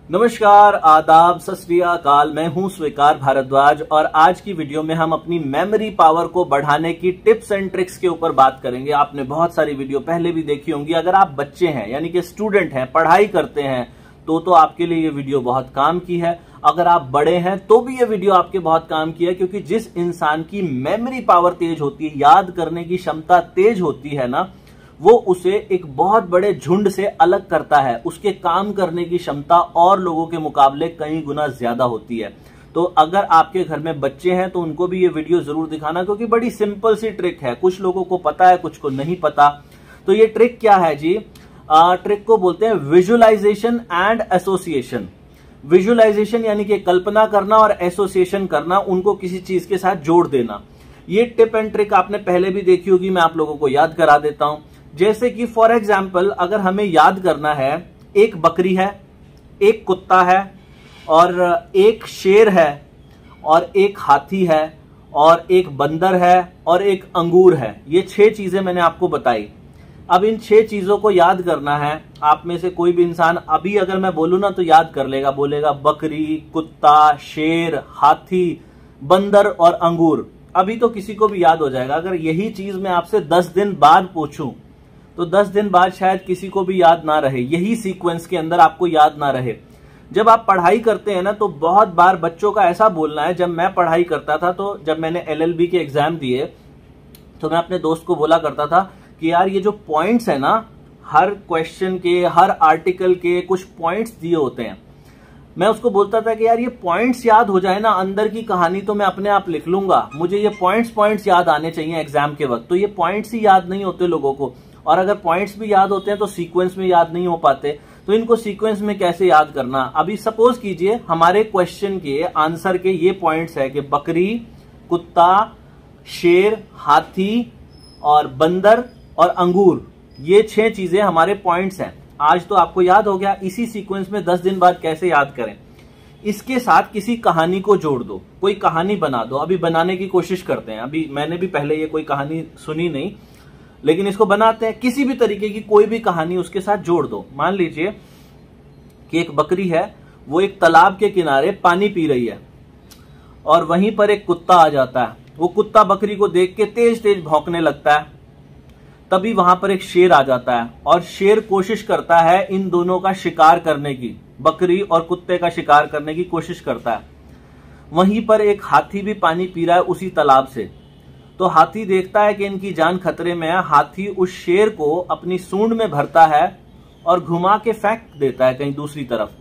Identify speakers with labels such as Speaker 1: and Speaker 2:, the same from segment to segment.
Speaker 1: नमस्कार, आदाब, सत श्री अकाल। मैं हूं स्वीकार भारद्वाज और आज की वीडियो में हम अपनी मेमोरी पावर को बढ़ाने की टिप्स एंड ट्रिक्स के ऊपर बात करेंगे। आपने बहुत सारी वीडियो पहले भी देखी होंगी। अगर आप बच्चे हैं यानी कि स्टूडेंट हैं, पढ़ाई करते हैं तो आपके लिए ये वीडियो बहुत काम की है। अगर आप बड़े हैं तो भी ये वीडियो आपके बहुत काम की है, क्योंकि जिस इंसान की मेमोरी पावर तेज होती है, याद करने की क्षमता तेज होती है ना, वो उसे एक बहुत बड़े झुंड से अलग करता है। उसके काम करने की क्षमता और लोगों के मुकाबले कई गुना ज्यादा होती है। तो अगर आपके घर में बच्चे हैं तो उनको भी ये वीडियो जरूर दिखाना, क्योंकि बड़ी सिंपल सी ट्रिक है। कुछ लोगों को पता है, कुछ को नहीं पता। तो ये ट्रिक क्या है जी? ट्रिक को बोलते हैं विजुअलाइजेशन एंड एसोसिएशन। विजुअलाइजेशन यानी कि कल्पना करना और एसोसिएशन करना, उनको किसी चीज के साथ जोड़ देना। ये टिप एंड ट्रिक आपने पहले भी देखी होगी, मैं आप लोगों को याद करा देता हूं। जैसे कि फॉर एग्जाम्पल, अगर हमें याद करना है, एक बकरी है, एक कुत्ता है और एक शेर है और एक हाथी है और एक बंदर है और एक अंगूर है। ये 6 चीजें मैंने आपको बताई। अब इन 6 चीजों को याद करना है। आप में से कोई भी इंसान अभी अगर मैं बोलूं ना तो याद कर लेगा, बोलेगा बकरी, कुत्ता, शेर, हाथी, बंदर और अंगूर। अभी तो किसी को भी याद हो जाएगा। अगर यही चीज मैं आपसे 10 दिन बाद पूछूं तो 10 दिन बाद शायद किसी को भी याद ना रहे, यही सीक्वेंस के अंदर आपको याद ना रहे। जब आप पढ़ाई करते हैं ना तो बहुत बार बच्चों का ऐसा बोलना है, जब मैं पढ़ाई करता था तो जब मैंने LLB के एग्जाम दिए तो मैं अपने दोस्त को बोला करता था कि यार ये जो पॉइंट्स है ना, हर क्वेश्चन के, हर आर्टिकल के कुछ पॉइंट्स दिए होते हैं। मैं उसको बोलता था कि यार ये पॉइंट्स याद हो जाए ना, अंदर की कहानी तो मैं अपने आप लिख लूंगा, मुझे ये पॉइंट्स याद आने चाहिए एग्जाम के वक्त। तो ये पॉइंट्स ही याद नहीं होते लोगों को, और अगर पॉइंट्स भी याद होते हैं तो सीक्वेंस में याद नहीं हो पाते। तो इनको सीक्वेंस में कैसे याद करना? अभी सपोज कीजिए हमारे क्वेश्चन के आंसर के ये पॉइंट्स है कि बकरी, कुत्ता, शेर, हाथी और बंदर और अंगूर, ये 6 चीजें हमारे पॉइंट्स हैं। आज तो आपको याद हो गया। इसी सीक्वेंस में 10 दिन बाद कैसे याद करें? इसके साथ किसी कहानी को जोड़ दो, कोई कहानी बना दो। अभी बनाने की कोशिश करते हैं। अभी मैंने भी पहले ये कोई कहानी सुनी नहीं, लेकिन इसको बनाते हैं। किसी भी तरीके की कोई भी कहानी उसके साथ जोड़ दो। मान लीजिए कि एक बकरी है, वो एक तालाब के किनारे पानी पी रही है और वहीं पर एक कुत्ता आ जाता है। वो कुत्ता बकरी को देख के तेज तेज भौंकने लगता है। तभी वहां पर एक शेर आ जाता है और शेर कोशिश करता है इन दोनों का शिकार करने की, बकरी और कुत्ते का शिकार करने की कोशिश करता है। वहीं पर एक हाथी भी पानी पी रहा है उसी तालाब से। तो हाथी देखता है कि इनकी जान खतरे में है। हाथी उस शेर को अपनी सूंड में भरता है और घुमा के फेंक देता है कहीं दूसरी तरफ,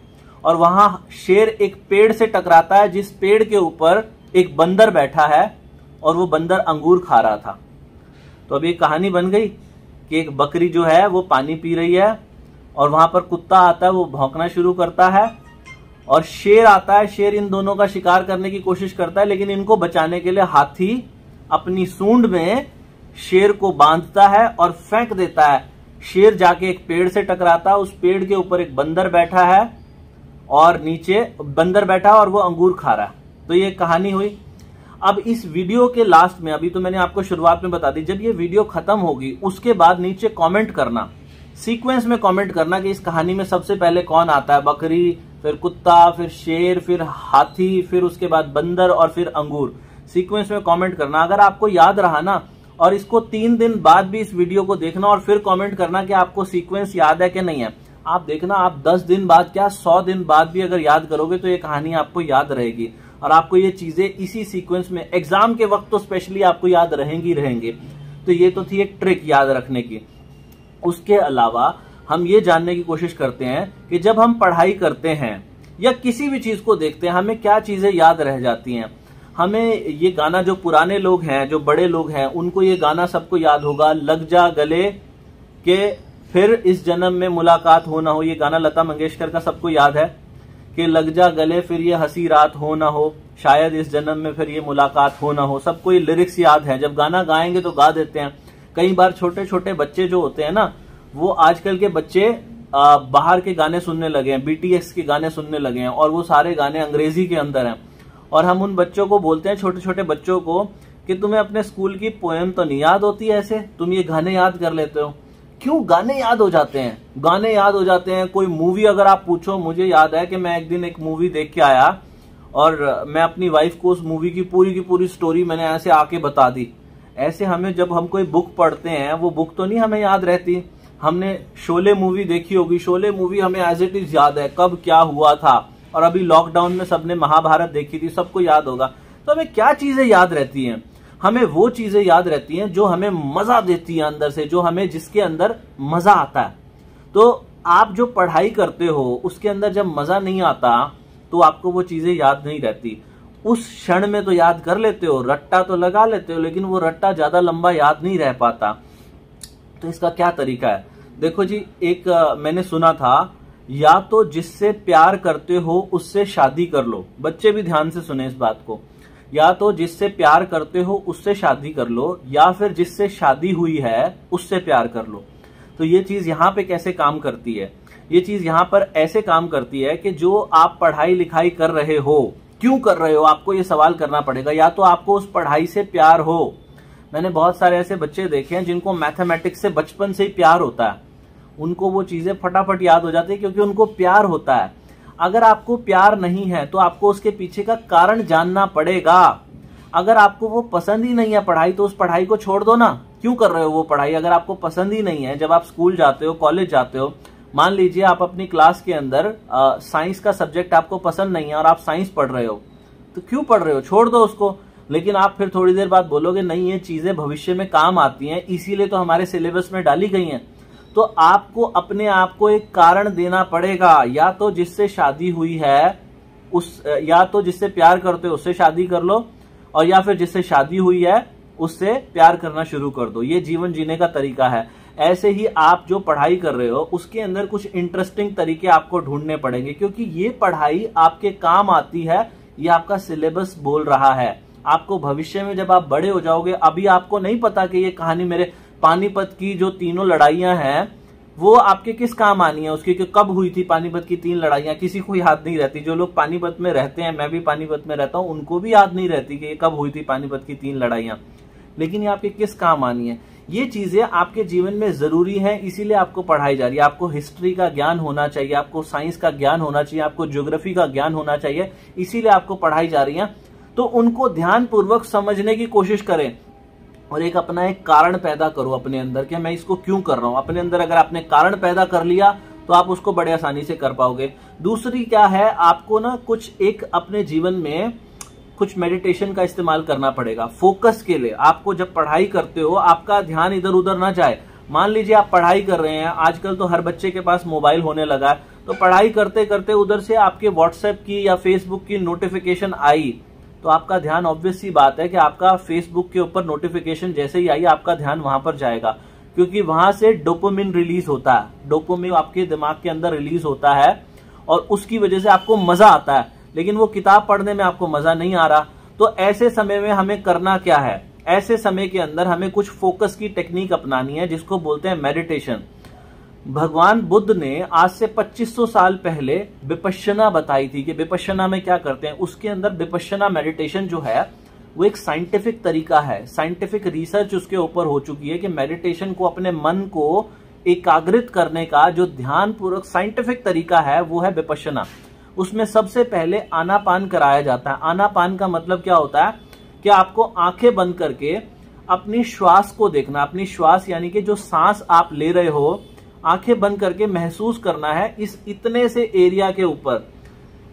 Speaker 1: और वहां शेर एक पेड़ से टकराता है, जिस पेड़ के ऊपर एक बंदर बैठा है और वो बंदर अंगूर खा रहा था। तो अब ये कहानी बन गई कि एक बकरी जो है वो पानी पी रही है और वहां पर कुत्ता आता है, वो भौंकना शुरू करता है, और शेर आता है। शेर इन दोनों का शिकार करने की कोशिश करता है, लेकिन इनको बचाने के लिए हाथी अपनी सूंड में शेर को बांधता है और फेंक देता है। शेर जाके एक पेड़ से टकराता है, उस पेड़ के ऊपर एक बंदर बैठा है और नीचे बंदर बैठा है और वो अंगूर खा रहा है। तो ये कहानी हुई। अब इस वीडियो के लास्ट में, अभी तो मैंने आपको शुरुआत में बता दी, जब ये वीडियो खत्म होगी उसके बाद नीचे कमेंट करना, सीक्वेंस में कमेंट करना कि इस कहानी में सबसे पहले कौन आता है। बकरी, फिर कुत्ता, फिर शेर, फिर हाथी, फिर उसके बाद बंदर और फिर अंगूर। सीक्वेंस में कमेंट करना। अगर आपको याद रहा ना, और इसको 3 दिन बाद भी इस वीडियो को देखना और फिर कमेंट करना कि आपको सीक्वेंस याद है कि नहीं है। आप देखना, आप 10 दिन बाद क्या 100 दिन बाद भी अगर याद करोगे तो ये कहानी आपको याद रहेगी, और आपको ये चीजें इसी सीक्वेंस में एग्जाम के वक्त तो स्पेशली आपको याद रहेंगे। तो ये तो थी एक ट्रिक याद रखने की। उसके अलावा हम ये जानने की कोशिश करते हैं कि जब हम पढ़ाई करते हैं या किसी भी चीज को देखते हैं, हमें क्या चीजें याद रह जाती हैं। हमें ये गाना, जो पुराने लोग हैं, जो बड़े लोग हैं, उनको ये गाना सबको याद होगा, लग जा गले के फिर इस जन्म में मुलाकात हो ना हो। ये गाना लता मंगेशकर का सबको याद है कि लग जा गले फिर ये हंसी रात हो ना हो, शायद इस जन्म में फिर ये मुलाकात हो ना हो। सबको ये लिरिक्स याद है। जब गाना गाएंगे तो गा देते हैं। कई बार छोटे छोटे बच्चे जो होते हैं ना, वो आजकल के बच्चे बाहर के गाने सुनने लगे हैं, BTS के गाने सुनने लगे हैं, और वो सारे गाने अंग्रेजी के अंदर हैं। और हम उन बच्चों को बोलते हैं, छोटे छोटे बच्चों को, कि तुम्हें अपने स्कूल की पोएम तो नहीं याद होती ऐसे, तुम ये गाने याद कर लेते हो। क्यों गाने याद हो जाते हैं, गाने याद हो जाते हैं। कोई मूवी अगर आप पूछो, मुझे याद है कि मैं एक दिन एक मूवी देख के आया और मैं अपनी वाइफ को उस मूवी की पूरी स्टोरी मैंने ऐसे आके बता दी। ऐसे हमें जब हम कोई बुक पढ़ते हैं, वो बुक तो नहीं हमें याद रहती। हमने शोले मूवी देखी होगी, शोले मूवी हमें एज इट इज याद है कब क्या हुआ था। और अभी लॉकडाउन में सबने महाभारत देखी थी, सबको याद होगा। तो हमें क्या चीजें याद रहती हैं? हमें वो चीजें याद रहती हैं जो हमें मजा देती है अंदर से, जो हमें जिसके अंदर मजा आता है। तो आप जो पढ़ाई करते हो उसके अंदर जब मजा नहीं आता तो आपको वो चीजें याद नहीं रहती। उस क्षण में तो याद कर लेते हो, रट्टा तो लगा लेते हो, लेकिन वो रट्टा ज्यादा लंबा याद नहीं रह पाता। तो इसका क्या तरीका है? देखो जी, एक मैंने सुना था, या तो जिससे प्यार करते हो उससे शादी कर लो। बच्चे भी ध्यान से सुने इस बात को। या तो जिससे प्यार करते हो उससे शादी कर लो, या फिर जिससे शादी हुई है उससे प्यार कर लो। तो ये चीज यहाँ पे कैसे काम करती है? ये चीज यहाँ पर ऐसे काम करती है कि जो आप पढ़ाई लिखाई कर रहे हो, क्यों कर रहे हो, आपको ये सवाल करना पड़ेगा। या तो आपको उस पढ़ाई से प्यार हो। मैंने बहुत सारे ऐसे बच्चे देखे हैं जिनको मैथमेटिक्स से बचपन से ही प्यार होता है। उनको वो चीजें फटाफट याद हो जाती है क्योंकि उनको प्यार होता है। अगर आपको प्यार नहीं है तो आपको उसके पीछे का कारण जानना पड़ेगा। अगर आपको वो पसंद ही नहीं है पढ़ाई, तो उस पढ़ाई को छोड़ दो ना। क्यों कर रहे हो वो पढ़ाई अगर आपको पसंद ही नहीं है? जब आप स्कूल जाते हो, कॉलेज जाते हो, मान लीजिए आप अपनी क्लास के अंदर साइंस का सब्जेक्ट आपको पसंद नहीं है और आप साइंस पढ़ रहे हो, तो क्यों पढ़ रहे हो? छोड़ दो उसको। लेकिन आप फिर थोड़ी देर बाद बोलोगे नहीं, ये चीजें भविष्य में काम आती हैं, इसीलिए तो हमारे सिलेबस में डाली गई हैं। तो आपको अपने आप को एक कारण देना पड़ेगा। या तो जिससे शादी हुई है या तो जिससे प्यार करते हो उससे शादी कर लो, और या फिर जिससे शादी हुई है उससे प्यार करना शुरू कर दो। ये जीवन जीने का तरीका है। ऐसे ही आप जो पढ़ाई कर रहे हो उसके अंदर कुछ इंटरेस्टिंग तरीके आपको ढूंढने पड़ेंगे, क्योंकि ये पढ़ाई आपके काम आती है। ये आपका सिलेबस बोल रहा है। आपको भविष्य में जब आप बड़े हो जाओगे, अभी आपको नहीं पता कि ये कहानी मेरे पानीपत की जो तीनों लड़ाइयां हैं वो आपके किस काम आनी है, उसकी कि कब हुई थी पानीपत की 3 लड़ाइयां, किसी को याद नहीं रहती। जो लोग पानीपत में रहते हैं, मैं भी पानीपत में रहता हूं, उनको भी याद नहीं रहती कि ये कब हुई थी पानीपत की 3 लड़ाइयां। लेकिन ये आपके किस काम आनी है? ये चीजें आपके जीवन में जरूरी है, इसीलिए आपको पढ़ाई जा रही है। आपको हिस्ट्री का ज्ञान होना चाहिए, आपको साइंस का ज्ञान होना चाहिए, आपको ज्योग्राफी का ज्ञान होना चाहिए, इसीलिए आपको पढ़ाई जा रही है। तो उनको ध्यानपूर्वक समझने की कोशिश करें और एक अपना एक कारण पैदा करो अपने अंदर कि मैं इसको क्यों कर रहा हूं। अपने अंदर अगर आपने कारण पैदा कर लिया तो आप उसको बड़े आसानी से कर पाओगे। दूसरी क्या है, आपको ना कुछ एक अपने जीवन में कुछ मेडिटेशन का इस्तेमाल करना पड़ेगा फोकस के लिए। आपको जब पढ़ाई करते हो आपका ध्यान इधर उधर ना जाए। मान लीजिए आप पढ़ाई कर रहे हैं, आजकल तो हर बच्चे के पास मोबाइल होने लगा है, तो पढ़ाई करते करते उधर से आपके व्हाट्सएप की या फेसबुक की नोटिफिकेशन आई, तो आपका ध्यान, ऑब्वियस सी बात है कि आपका फेसबुक के ऊपर नोटिफिकेशन जैसे ही आई आपका ध्यान वहां पर जाएगा, क्योंकि वहां से डोपामिन रिलीज होता है। डोपामिन आपके दिमाग के अंदर रिलीज होता है और उसकी वजह से आपको मजा आता है, लेकिन वो किताब पढ़ने में आपको मजा नहीं आ रहा। तो ऐसे समय में हमें करना क्या है? ऐसे समय के अंदर हमें कुछ फोकस की टेक्निक अपनानी है जिसको बोलते हैं मेडिटेशन। भगवान बुद्ध ने आज से 2500 साल पहले विपश्यना बताई थी कि विपश्यना में क्या करते हैं। उसके अंदर विपश्यना मेडिटेशन जो है वो एक साइंटिफिक तरीका है, साइंटिफिक रिसर्च उसके ऊपर हो चुकी है कि मेडिटेशन को, अपने मन को एकाग्रित करने का जो ध्यानपूर्वक साइंटिफिक तरीका है वो है विपश्यना। उसमें सबसे पहले आनापान कराया जाता है। आनापान का मतलब क्या होता है कि आपको आंखें बंद करके अपनी श्वास को देखना। अपनी श्वास यानी कि जो सांस आप ले रहे हो, आंखें बंद करके महसूस करना है इस इतने से एरिया के ऊपर।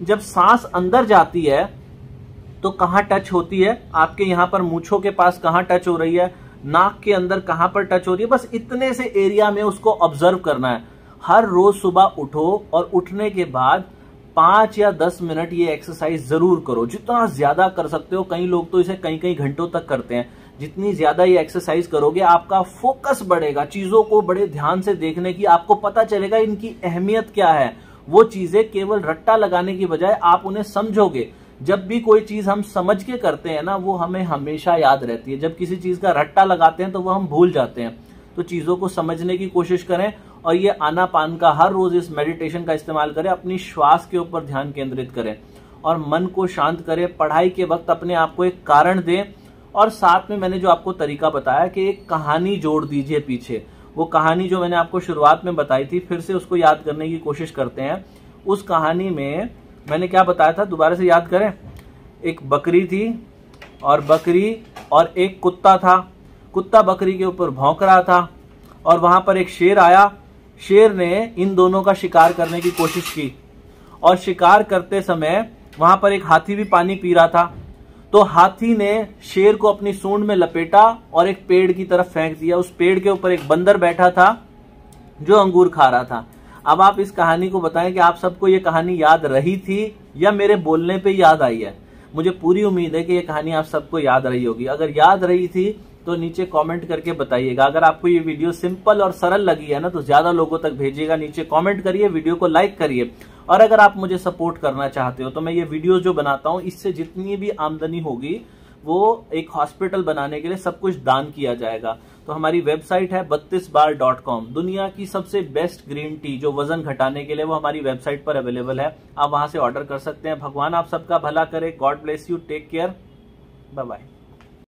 Speaker 1: जब सांस अंदर जाती है तो कहां टच होती है, आपके यहां पर मूंछों के पास कहां टच हो रही है, नाक के अंदर कहां पर टच हो रही है, बस इतने से एरिया में उसको ऑब्जर्व करना है। हर रोज सुबह उठो और उठने के बाद 5 या 10 मिनट ये एक्सरसाइज जरूर करो, जितना ज्यादा कर सकते हो। कई लोग तो इसे कई कई घंटों तक करते हैं। जितनी ज्यादा ये एक्सरसाइज करोगे आपका फोकस बढ़ेगा, चीजों को बड़े ध्यान से देखने की आपको पता चलेगा इनकी अहमियत क्या है। वो चीजें केवल रट्टा लगाने की बजाय आप उन्हें समझोगे। जब भी कोई चीज हम समझ के करते हैं ना, वो हमें हमेशा याद रहती है। जब किसी चीज का रट्टा लगाते हैं तो वो हम भूल जाते हैं। तो चीजों को समझने की कोशिश करें और ये आनापान का हर रोज इस मेडिटेशन का इस्तेमाल करें। अपनी श्वास के ऊपर ध्यान केंद्रित करें और मन को शांत करें। पढ़ाई के वक्त अपने आप को एक कारण दें और साथ में मैंने जो आपको तरीका बताया कि एक कहानी जोड़ दीजिए पीछे। वो कहानी जो मैंने आपको शुरुआत में बताई थी, फिर से उसको याद करने की कोशिश करते हैं। उस कहानी में मैंने क्या बताया था, दोबारा से याद करें। एक बकरी थी और बकरी और एक कुत्ता था। कुत्ता बकरी के ऊपर भौंक रहा था और वहां पर एक शेर आया। शेर ने इन दोनों का शिकार करने की कोशिश की और शिकार करते समय वहां पर एक हाथी भी पानी पी रहा था। तो हाथी ने शेर को अपनी सूंड में लपेटा और एक पेड़ की तरफ फेंक दिया। उस पेड़ के ऊपर एक बंदर बैठा था जो अंगूर खा रहा था। अब आप इस कहानी को बताएं कि आप सबको ये कहानी याद रही थी या मेरे बोलने पे याद आई है। मुझे पूरी उम्मीद है कि ये कहानी आप सबको याद रही होगी। अगर याद रही थी तो नीचे कमेंट करके बताइएगा। अगर आपको ये वीडियो सिंपल और सरल लगी है ना, तो ज्यादा लोगों तक भेजिएगा। नीचे कमेंट करिए, वीडियो को लाइक करिए। और अगर आप मुझे सपोर्ट करना चाहते हो तो मैं ये वीडियो जो बनाता हूं, इससे जितनी भी आमदनी होगी वो एक हॉस्पिटल बनाने के लिए सब कुछ दान किया जाएगा। तो हमारी वेबसाइट है 32bar.com। दुनिया की सबसे बेस्ट ग्रीन टी जो वजन घटाने के लिए, वो हमारी वेबसाइट पर अवेलेबल है। आप वहां से ऑर्डर कर सकते हैं। भगवान आप सबका भला करे। God bless you. Take care. Bye bye.